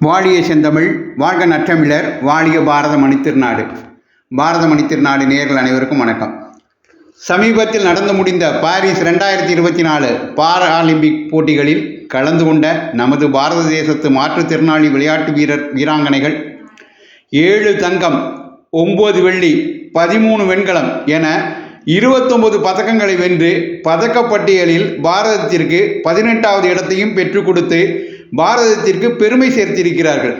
வாழிய செந்தமிழ், வாழ்க நற்றமிழர், வாழிய பாரத மணித்திருநாடு. பாரத மணித்திருநாடு நேயர்கள் அனைவருக்கும் வணக்கம். சமீபத்தில் நடந்து முடிந்த பாரிஸ் 2024 பாராலிம்பிக் போட்டிகளில் கலந்து கொண்ட நமது பாரத தேசத்து மாற்றுத்திறனாளி விளையாட்டு வீராங்கனைகள் 7 தங்கம், 9 வெள்ளி, 13 வெண்கலம் என 29 பதக்கங்களை வென்று பதக்கப்பட்டியலில் பாரதத்திற்கு 18வது இடத்தையும் பெற்றுக் கொடுத்து பாரதத்திற்கு பெருமை சேர்த்திருக்கிறார்கள்.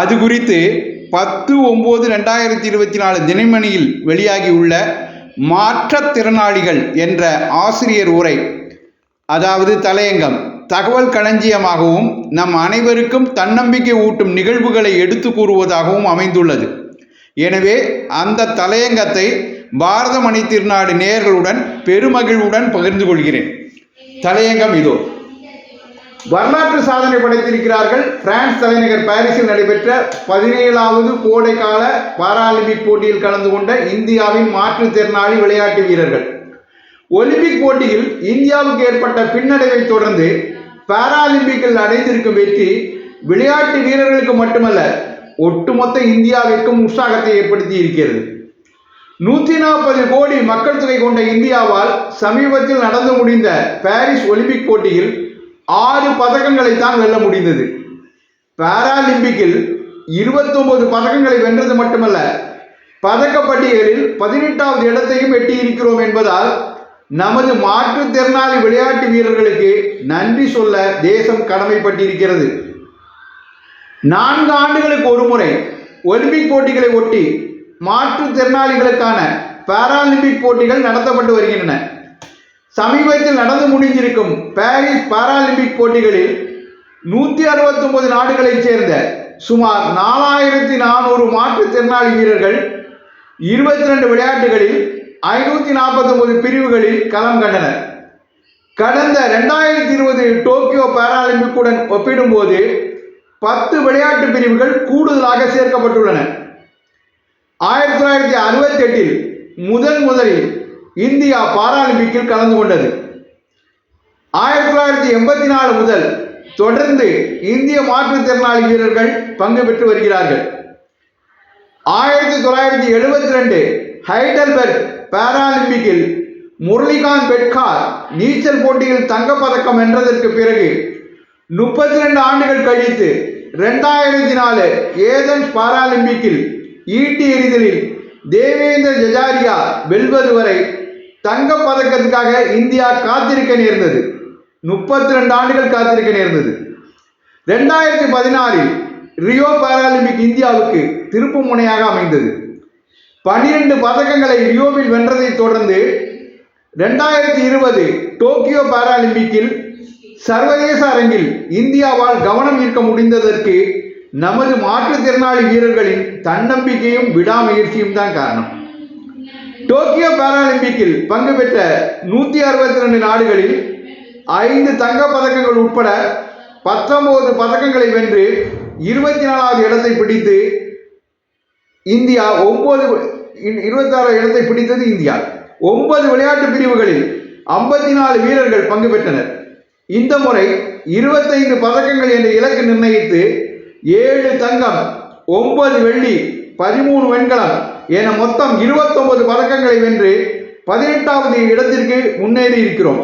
அது குறித்து 10/9/2024 தினமணியில் வெளியாகியுள்ள மாற்றுத்திறனாளிகள் என்ற ஆசிரியர் உரை, அதாவது தலையங்கம், தகவல் களஞ்சியமாகவும் நம் அனைவருக்கும் தன்னம்பிக்கை ஊட்டும் நிகழ்வுகளை எடுத்து கூறுவதாகவும் அமைந்துள்ளது. எனவே அந்த தலையங்கத்தை பாரத மணித்திருநாடு நேயர்களுடன் பெருமகிழ்வுடன் பகிர்ந்து கொள்கிறேன். தலையங்கம் இதோ. வரலாற்று சாதனை படைத்திருக்கிறார்கள். பிரான்ஸ் தலைநகர் பாரிஸில் நடைபெற்ற 17வது கோடைக்கால பாராலிம்பிக் போட்டியில் கலந்து கொண்ட இந்தியாவின் மாற்றுத்திறனாளி விளையாட்டு வீரர்கள். ஒலிம்பிக் போட்டியில் இந்தியாவுக்கு ஏற்பட்ட பின்னடைவை தொடர்ந்து பாராலிம்பிக்கில் அடைந்திருக்கும் வெற்றி விளையாட்டு வீரர்களுக்கு மட்டுமல்ல, ஒட்டுமொத்த இந்தியாவிற்கும் உற்சாகத்தை ஏற்படுத்தி இருக்கிறது. 140 கோடி மக்கள் தொகை கொண்ட இந்தியாவால் சமீபத்தில் நடந்து முடிந்த பாரிஸ் ஒலிம்பிக் போட்டியில் 6 பதக்கங்களை தான் வெல்ல முடிந்தது. பாராலிம்பிக்கில் 29 பதக்கங்களை வென்றது மட்டுமல்ல, பதக்கப்பட்டியலில் 18வது இடத்தையும் எட்டியிருக்கிறோம் என்பதால் நமது மாற்றுத்திறனாளி விளையாட்டு வீரர்களுக்கு நன்றி சொல்ல தேசம் கடமைப்பட்டிருக்கிறது. 4 ஆண்டுகளுக்கு ஒரு முறை ஒலிம்பிக் போட்டிகளை ஒட்டி மாற்றுத்திறனாளிகளுக்கான பாராலிம்பிக் போட்டிகள் நடத்தப்பட்டு வருகின்றன. சமீபத்தில் நடந்து முடிந்திருக்கும் பாரிஸ் பாராலிம்பிக் போட்டிகளில் 169 நாடுகளைச் சேர்ந்த சுமார் 4400 மாற்றுத்திறனாளி வீரர்கள் 22 விளையாட்டுகளில் 549 பிரிவுகளில் களம் கண்டனர். கடந்த 2020 டோக்கியோ பாராலிம்பிக்குடன் ஒப்பிடும்போது 10 விளையாட்டு பிரிவுகள் கூடுதலாக சேர்க்கப்பட்டுள்ளன. 1968 முதலில் இந்தியா பாராலிம்பிக்கில் கலந்து கொண்டது. 1984 முதல் தொடர்ந்து இந்திய மாற்றுத்திறனாளி வீரர்கள் பங்கு பெற்று வருகிறார்கள். 1972 ஹைடல்பர்க் பாராலிம்பிக்கில் முரளிகாந்த் பெட்கார் நீச்சல் போட்டியில் தங்கப்பதக்கம் வென்றதற்கு பிறகு 32 ஆண்டுகள் கழித்து 2004 ஏதென்ஸ் பாராலிம்பிக்கில் ஈட்டி எறிதலில் தேவேந்திர ஜஜாரியா வெல்வது வரை தங்கப் பதக்கத்துக்காக இந்தியா காத்திருக்க நேர்ந்தது. 32 ஆண்டுகள் காத்திருக்க நேர்ந்தது. 2014 ரியோ பாராலிம்பிக் இந்தியாவுக்கு திருப்பு முனையாக அமைந்தது. 12 பதக்கங்களை ரியோவில் வென்றதை தொடர்ந்து 2020 டோக்கியோ பாராலிம்பிக்கில் சர்வதேச அரங்கில் இந்தியாவால் கவனம் ஈர்க்க முடிந்ததற்கு நமது மாற்றுத்திறனாளி வீரர்களின் தன்னம்பிக்கையும் விடாமுயற்சியும் தான் காரணம். டோக்கியோ பாராலிம்பிக்கில் பங்கு பெற்ற 162 நாடுகளில் 5 தங்கப் பதக்கங்கள் உட்பட 19 பதக்கங்களை வென்று 24வது இடத்தை பிடித்து இந்தியா 26 இடத்தை பிடித்தது இந்தியா. 9 விளையாட்டு பிரிவுகளில் 54 வீரர்கள் பங்கு பெற்றனர். இந்த முறை 25 பதக்கங்கள் என்ற இலக்கு நிர்ணயித்து 7 தங்கம், 9 வெள்ளி, 13 வெண்கலம் என மொத்தம் 29 பதக்கங்களை வென்று 18வது இடத்திற்கு முன்னேறி இருக்கிறோம்.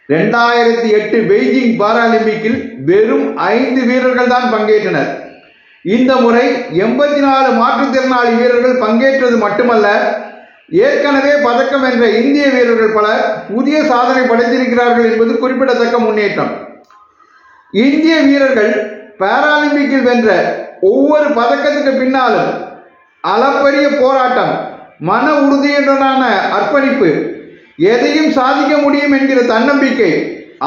2008 பெய்ஜிங் பாராலிம்பிக்கில் வெறும் 5 வீரர்கள் தான் பங்கேற்றனர். இந்த முறை 84 மாற்றுத்திறனாளி வீரர்கள் பங்கேற்றது மட்டுமல்ல, ஏற்கனவே பதக்கம் வென்ற இந்திய வீரர்கள் பலர் புதிய சாதனை படைத்திருக்கிறார்கள் என்பது குறிப்பிடத்தக்க முன்னேற்றம். இந்திய வீரர்கள் பாராலிம்பிக்கில் வென்ற ஒவ்வொரு பதக்கத்துக்கு பின்னாலும் அளப்பரிய போராட்டம், மன உறுதியுடனான அர்ப்பணிப்பு, எதையும் சாதிக்க முடியும் என்கிற தன்னம்பிக்கை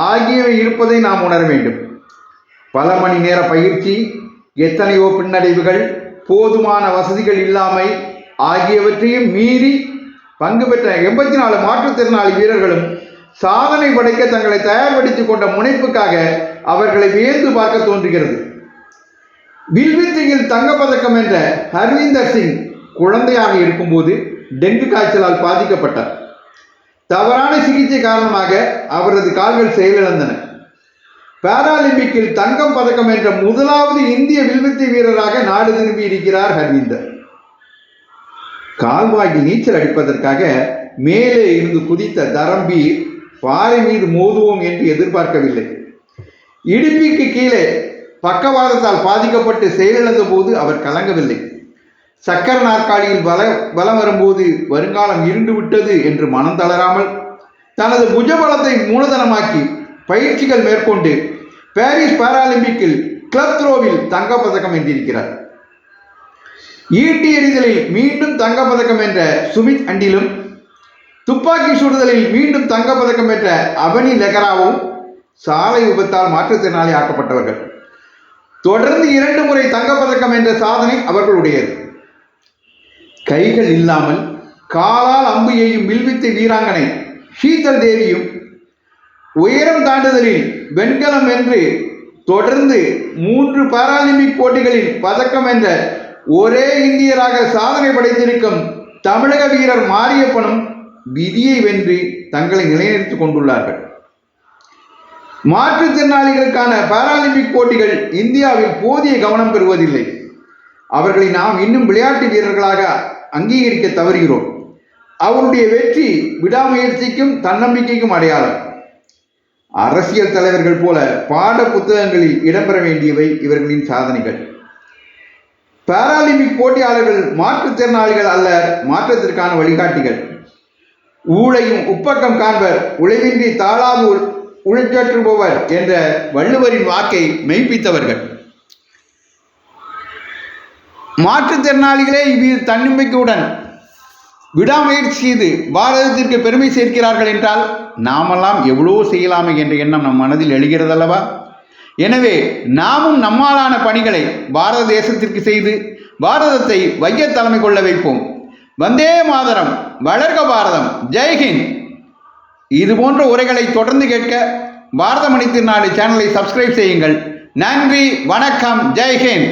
ஆகியவை இருப்பதை நாம் உணர வேண்டும். பல மணி நேர பயிற்சி, எத்தனையோ பின்னடைவுகள், போதுமான வசதிகள் இல்லாமை ஆகியவற்றையும் மீறி பங்கு பெற்ற 84 மாற்றுத்திறனாளி வீரர்களும் சாதனை படைக்க தங்களை தயார்படுத்திக் கொண்ட முனைப்புக்காக அவர்களை வியந்து பார்க்க தோன்றுகிறது. வில்வித்தையில் தங்கப்பதக்கம் என்ற ஹர்வீந்தர் சிங் குழந்தையாக இருக்கும்போது டெங்கு காய்ச்சலால் பாதிக்கப்பட்டார். தவறான சிகிச்சை காரணமாக அவரது கால்கள் செயலிழந்தன. பாராலிம்பிக்கில் தங்கம் பதக்கம் வென்ற முதலாவது இந்திய வில்வித்தை வீரராக நாடு திரும்பி இருக்கிறார் ஹர்விந்தர். கால்வாயில் நீச்சல் அடிப்பதற்காக மேலே இருந்து குதித்த தரம்பீர் பாறை மீது மோதுவோம் என்று எதிர்பார்க்கவில்லை. இடுப்பிற்கு கீழே பக்கவாதத்தால் பாதிக்கப்பட்டு செயலிழந்த போது அவர் கலங்கவில்லை. சக்கர நாற்காலியில் வலம் வரும்போது வருங்காலம் இருண்டு விட்டது என்று மனம் தளராமல் தனது புஜபலத்தை மூலதனமாக்கி பயிற்சிகள் மேற்கொண்டு பாரிஸ் பாராலிம்பிக்கில் கிளப் த்ரோவில் தங்கப்பதக்கம் வென்றிருக்கிறார். ஈட்டி எறிதலில் மீண்டும் தங்கப்பதக்கம் வென்ற சுமித் அண்டிலும், துப்பாக்கி சுடுதலில் மீண்டும் தங்கப்பதக்கம் வென்ற அவனி லெகராவும் சாலை விபத்தால் மாற்றுத்திறனாளி ஆக்கப்பட்டவர்கள். தொடர்ந்து 2 முறை தங்கப்பதக்கம் என்ற சாதனை அவர்களுடையது. கைகள் இல்லாமல் காலால் அம்பு எய்யும் வில்வித்தை வீராங்கனை ஷீதல் தேவியும் உயரம் தாண்டுதலில் வெண்கலம் வென்று தொடர்ந்து 3 பாராலிம்பிக் போட்டிகளில் பதக்கம் வென்ற ஒரே இந்தியராக சாதனை படைத்திருக்கும் தமிழக வீரர் மாரியப்பனும் விதியை வென்று தங்களை நிலைநிறுத்திக் கொண்டுள்ளார்கள். மாற்றுத்திறனாளிகளுக்கான பாராலிம்பிக் போட்டிகள் இந்தியாவில் போதிய கவனம் பெறுவதில்லை. அவர்களை நாம் இன்னும் விளையாட்டு வீரர்களாக அங்கீகரிக்க தவறுகிறோம். அவருடைய வெற்றி விடாமுயற்சிக்கும் தன்னம்பிக்கைக்கும் அடையாளம். அரசியல் தலைவர்கள் போல பாட புத்தகங்களில் இடம்பெற வேண்டியவை இவர்களின் சாதனைகள். பாராலிம்பிக் போட்டியாளர்கள் மாற்றுத்திறனாளிகள் அல்ல, மாற்றத்திற்கான வழிகாட்டிகள். ஊழையும் உப்பக்கம் காண்பர், உழைவின்றி தாளாது உழைச்சற்றுபவர் என்ற வள்ளுவரின் வாக்கை மெய்ப்பித்தவர்கள். மாற்றுத்திறனாளிகளே இவ்வித தன்னம்பிக்கையுடன் விடாமுயற்சி செய்து பாரதத்திற்கு பெருமை சேர்க்கிறார்கள் என்றால் நாமெல்லாம் எவ்வளோ செய்யலாமே என்ற எண்ணம் நம் மனதில் எழுகிறதல்லவா? எனவே நாமும் நம்மாலான பணிகளை பாரத தேசத்திற்கு செய்து பாரதத்தை வைய தலைமை கொள்ள வைப்போம். வந்தே மாதரம், வளர்க பாரதம், ஜெய்ஹிந்த். இது போன்ற உரைகளை தொடர்ந்து கேட்க பாரத மணி திருநாடு சேனலை சப்ஸ்கிரைப் செய்யுங்கள். நன்றி, வணக்கம், ஜெய்ஹிந்த்.